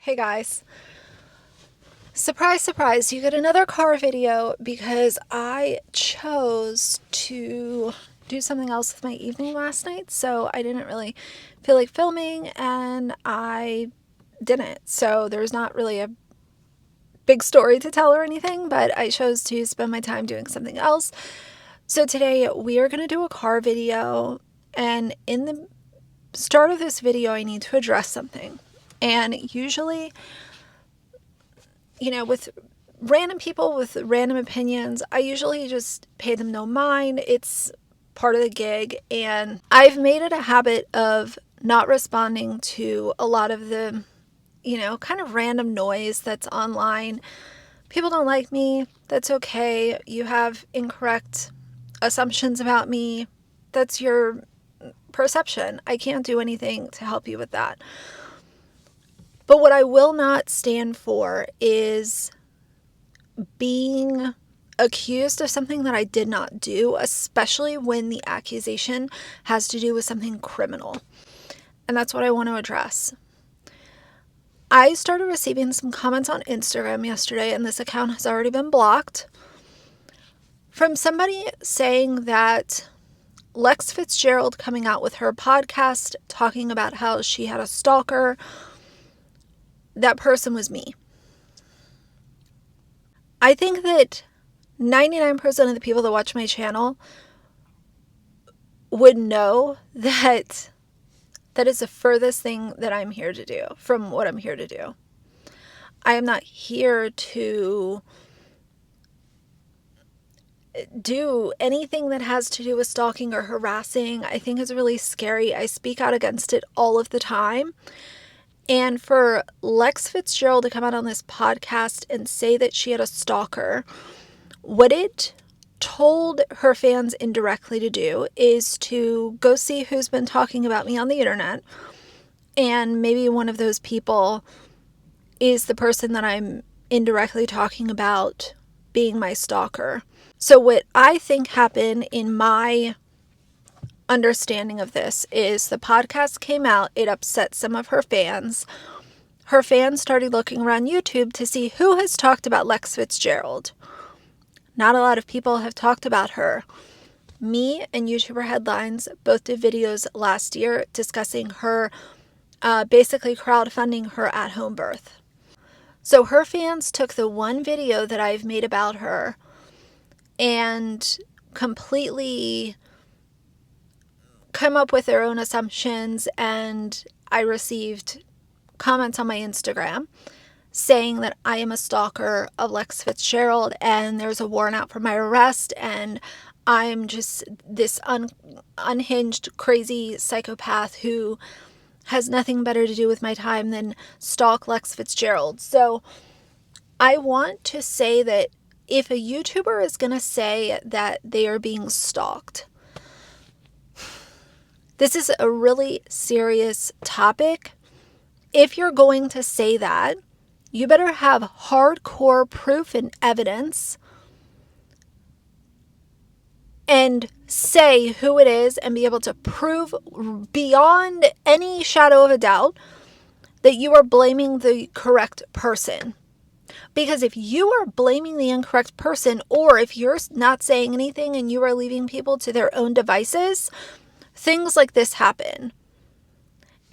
Hey guys. Surprise, surprise, you get another car video because I chose to do something else with my evening last night, so I didn't really feel like filming and I didn't. So there's not really a big story to tell or anything, but I chose to spend my time doing something else. So today we are going to do a car video, and in the start of this video I need to address something. And usually, with random people with random opinions, I usually just pay them no mind. It's part of the gig, and I've made it a habit of not responding to a lot of the, kind of random noise that's online. People don't like me. That's okay. You have incorrect assumptions about me. That's your perception. I can't do anything to help you with that. But what I will not stand for is being accused of something that I did not do, especially when the accusation has to do with something criminal. And that's what I want to address. I started receiving some comments on Instagram yesterday, and this account has already been blocked, from somebody saying that Lex Fitzgerald coming out with her podcast talking about how she had a stalker, that person was me. I think that 99% of the people that watch my channel would know that that is the furthest thing that I'm here to do from what I'm here to do. I am not here to do anything that has to do with stalking or harassing. I think it's really scary. I speak out against it all of the time. And for Lex Fitzgerald to come out on this podcast and say that she had a stalker, what it told her fans indirectly to do is to go see who's been talking about me on the internet, and maybe one of those people is the person that I'm indirectly talking about being my stalker. So what I think happened in my understanding of this is the podcast came out, it upset some of her fans. Her fans started looking around YouTube to see who has talked about Lex Fitzgerald. Not a lot of people have talked about her. Me and YouTuber Headlines both did videos last year discussing her, basically crowdfunding her at-home birth. So her fans took the one video that I've made about her and completely come up with their own assumptions, and I received comments on my Instagram saying that I am a stalker of Lex Fitzgerald and there's a warrant out for my arrest, and I'm just this unhinged, crazy psychopath who has nothing better to do with my time than stalk Lex Fitzgerald. So I want to say that if a YouTuber is going to say that they are being stalked, this is a really serious topic. If you're going to say that, you better have hardcore proof and evidence and say who it is and be able to prove beyond any shadow of a doubt that you are blaming the correct person. Because if you are blaming the incorrect person, or if you're not saying anything and you are leaving people to their own devices, things like this happen.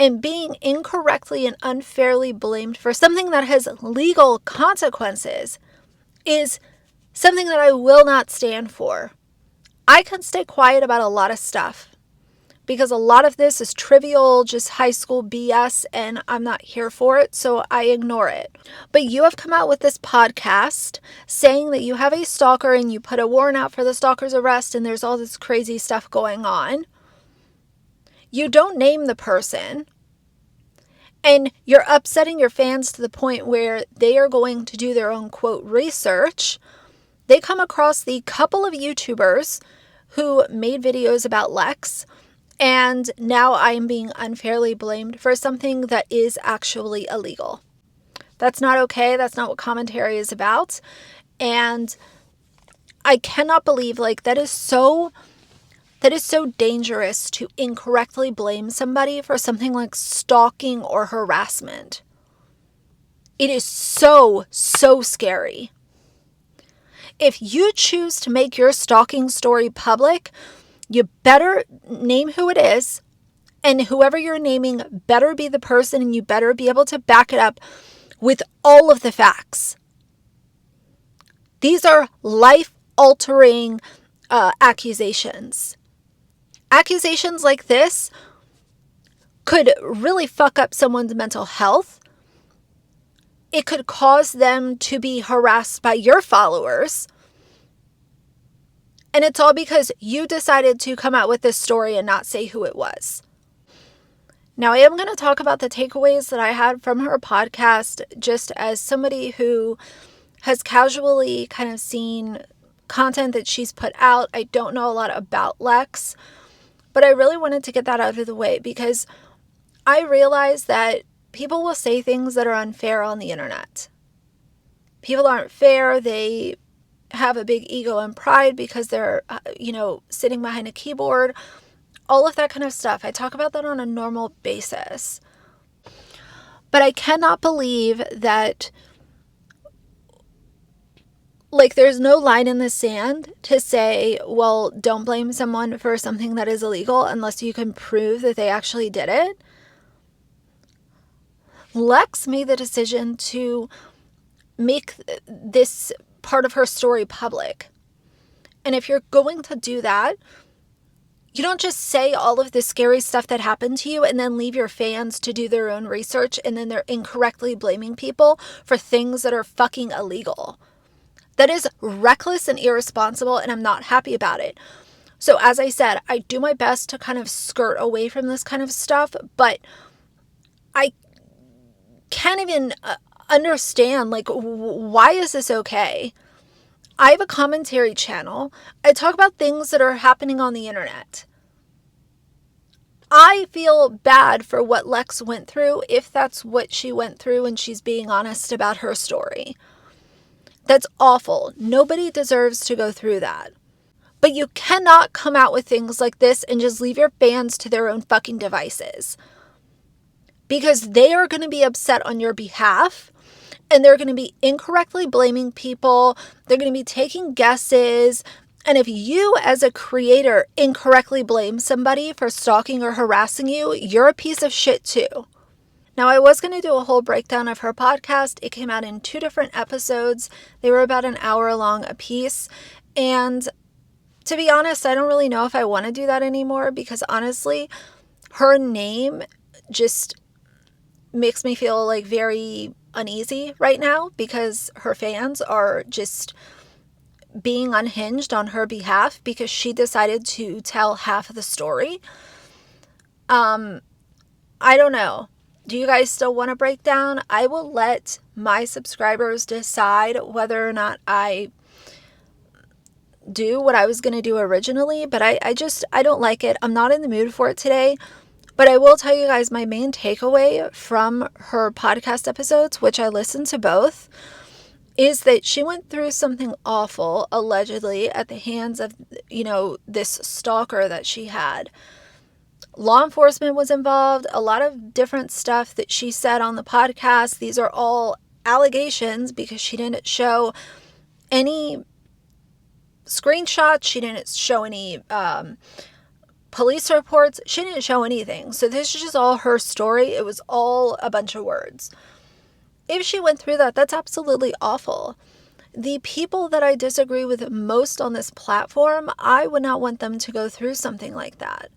And being incorrectly and unfairly blamed for something that has legal consequences is something that I will not stand for. I can stay quiet about a lot of stuff because a lot of this is trivial, just high school BS, and I'm not here for it, so I ignore it. But you have come out with this podcast saying that you have a stalker and you put a warrant out for the stalker's arrest and there's all this crazy stuff going on. You don't name the person, and you're upsetting your fans to the point where they are going to do their own, quote, research. They come across the couple of YouTubers who made videos about Lex, and now I am being unfairly blamed for something that is actually illegal. That's not okay. That's not what commentary is about. And I cannot believe, that is so dangerous to incorrectly blame somebody for something like stalking or harassment. It is so, so scary. If you choose to make your stalking story public, you better name who it is, and whoever you're naming better be the person, and you better be able to back it up with all of the facts. These are life-altering accusations. Accusations like this could really fuck up someone's mental health. It could cause them to be harassed by your followers. And it's all because you decided to come out with this story and not say who it was. Now, I am going to talk about the takeaways that I had from her podcast, just as somebody who has casually kind of seen content that she's put out. I don't know a lot about Lex, but I really wanted to get that out of the way because I realize that people will say things that are unfair on the internet. People aren't fair. They have a big ego and pride because they're, sitting behind a keyboard. All of that kind of stuff. I talk about that on a normal basis. But I cannot believe that, there's no line in the sand to say, well, don't blame someone for something that is illegal unless you can prove that they actually did it. Lex made the decision to make this part of her story public. And if you're going to do that, you don't just say all of the scary stuff that happened to you and then leave your fans to do their own research and then they're incorrectly blaming people for things that are fucking illegal. That is reckless and irresponsible, and I'm not happy about it. So as I said, I do my best to kind of skirt away from this kind of stuff, but I can't even understand, why is this okay? I have a commentary channel. I talk about things that are happening on the internet. I feel bad for what Lex went through, if that's what she went through and she's being honest about her story. That's awful. Nobody deserves to go through that. But you cannot come out with things like this and just leave your fans to their own fucking devices. Because they are going to be upset on your behalf. And they're going to be incorrectly blaming people. They're going to be taking guesses. And if you as a creator incorrectly blame somebody for stalking or harassing you, you're a piece of shit too. Now, I was going to do a whole breakdown of her podcast. It came out in 2 different episodes. They were about an hour long a piece. And to be honest, I don't really know if I want to do that anymore because honestly, her name just makes me feel very uneasy right now because her fans are just being unhinged on her behalf because she decided to tell half of the story. I don't know. Do you guys still want to break down? I will let my subscribers decide whether or not I do what I was going to do originally, but I don't like it. I'm not in the mood for it today. But I will tell you guys my main takeaway from her podcast episodes, which I listened to both, is that she went through something awful, allegedly, at the hands of, this stalker that she had. Law enforcement was involved, a lot of different stuff that she said on the podcast. These are all allegations because she didn't show any screenshots. She didn't show any police reports. She didn't show anything. So this is just all her story. It was all a bunch of words. If she went through that, that's absolutely awful. The people that I disagree with most on this platform, I would not want them to go through something like that.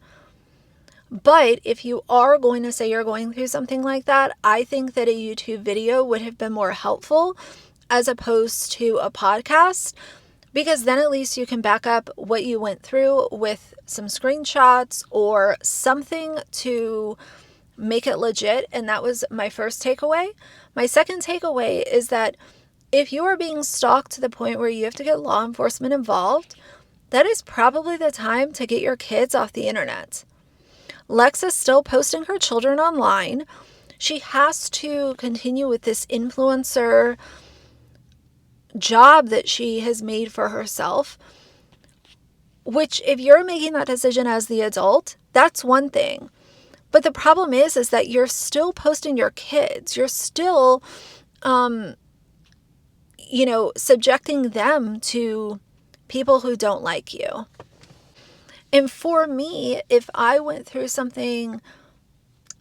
But if you are going to say you're going through something like that, I think that a YouTube video would have been more helpful as opposed to a podcast, because then at least you can back up what you went through with some screenshots or something to make it legit. And that was my first takeaway. My second takeaway is that if you are being stalked to the point where you have to get law enforcement involved, that is probably the time to get your kids off the internet. Lex is still posting her children online. She has to continue with this influencer job that she has made for herself, which if you're making that decision as the adult, that's one thing. But the problem is that you're still posting your kids. You're still subjecting them to people who don't like you. And for me, if I went through something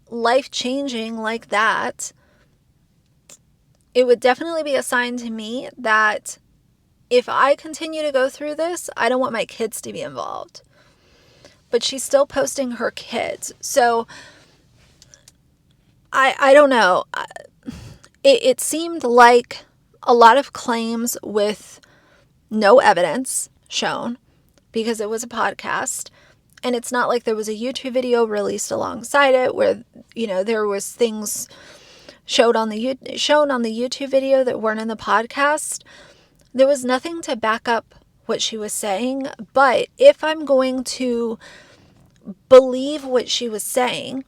life-changing like that, it would definitely be a sign to me that if I continue to go through this, I don't want my kids to be involved. But she's still posting her kids. So I don't know. It seemed like a lot of claims with no evidence shown because it was a podcast. And it's not like there was a YouTube video released alongside it where, there was things shown on the YouTube video that weren't in the podcast. There was nothing to back up what she was saying. But if I'm going to believe what she was saying,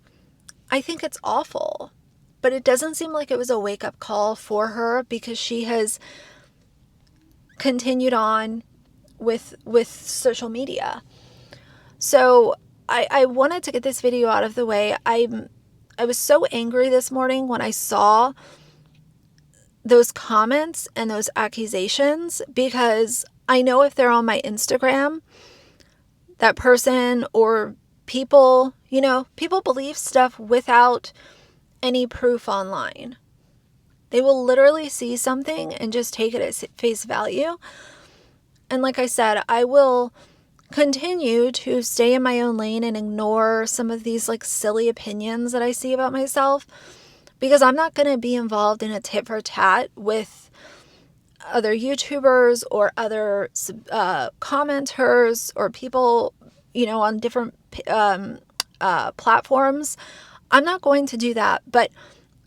I think it's awful. But it doesn't seem like it was a wake-up call for her because she has continued on with social media. So I wanted to get this video out of the way. I was so angry this morning when I saw those comments and those accusations because I know if they're on my Instagram, that person or people, people believe stuff without any proof online. They will literally see something and just take it at face value. And like I said, I will continue to stay in my own lane and ignore some of these silly opinions that I see about myself because I'm not going to be involved in a tit for tat with other YouTubers or other commenters or people, on different platforms. I'm not going to do that, but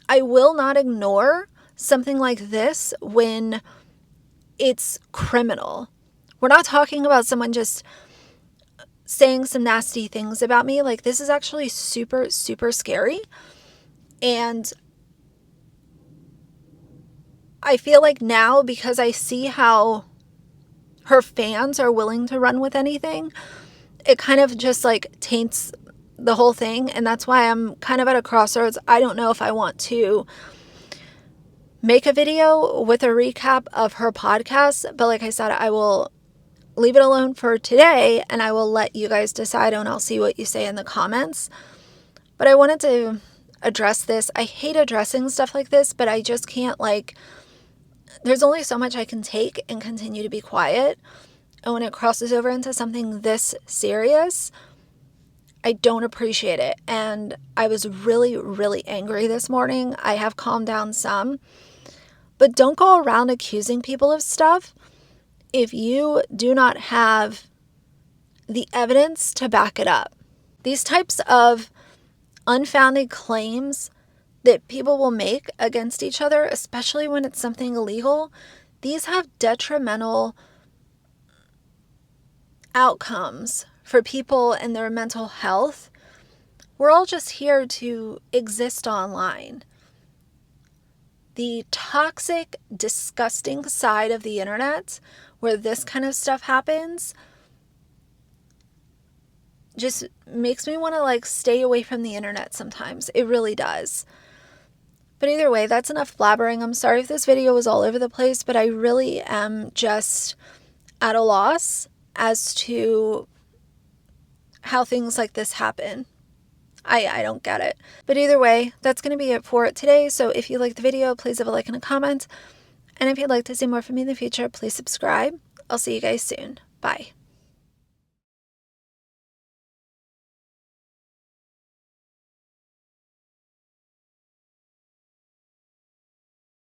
I will not ignore something like this when it's criminal. We're not talking about someone just saying some nasty things about me. This is actually super, super scary. And I feel like now, because I see how her fans are willing to run with anything, it kind of just taints the whole thing. And that's why I'm kind of at a crossroads. I don't know if I want to make a video with a recap of her podcast, but like I said, I will leave it alone for today and I will let you guys decide and I'll see what you say in the comments. But I wanted to address this. I hate addressing stuff like this, but I just can't there's only so much I can take and continue to be quiet. And when it crosses over into something this serious, I don't appreciate it. And I was really, really angry this morning. I have calmed down some. But don't go around accusing people of stuff if you do not have the evidence to back it up. These types of unfounded claims that people will make against each other, especially when it's something illegal, these have detrimental outcomes for people and their mental health. We're all just here to exist online. The toxic, disgusting side of the internet where this kind of stuff happens just makes me want to stay away from the internet sometimes. It really does. But either way, that's enough blabbering. I'm sorry if this video was all over the place, but I really am just at a loss as to how things like this happen. I don't get it. But either way, that's going to be it for it today. So if you liked the video, please leave a like and a comment. And if you'd like to see more from me in the future, please subscribe. I'll see you guys soon. Bye.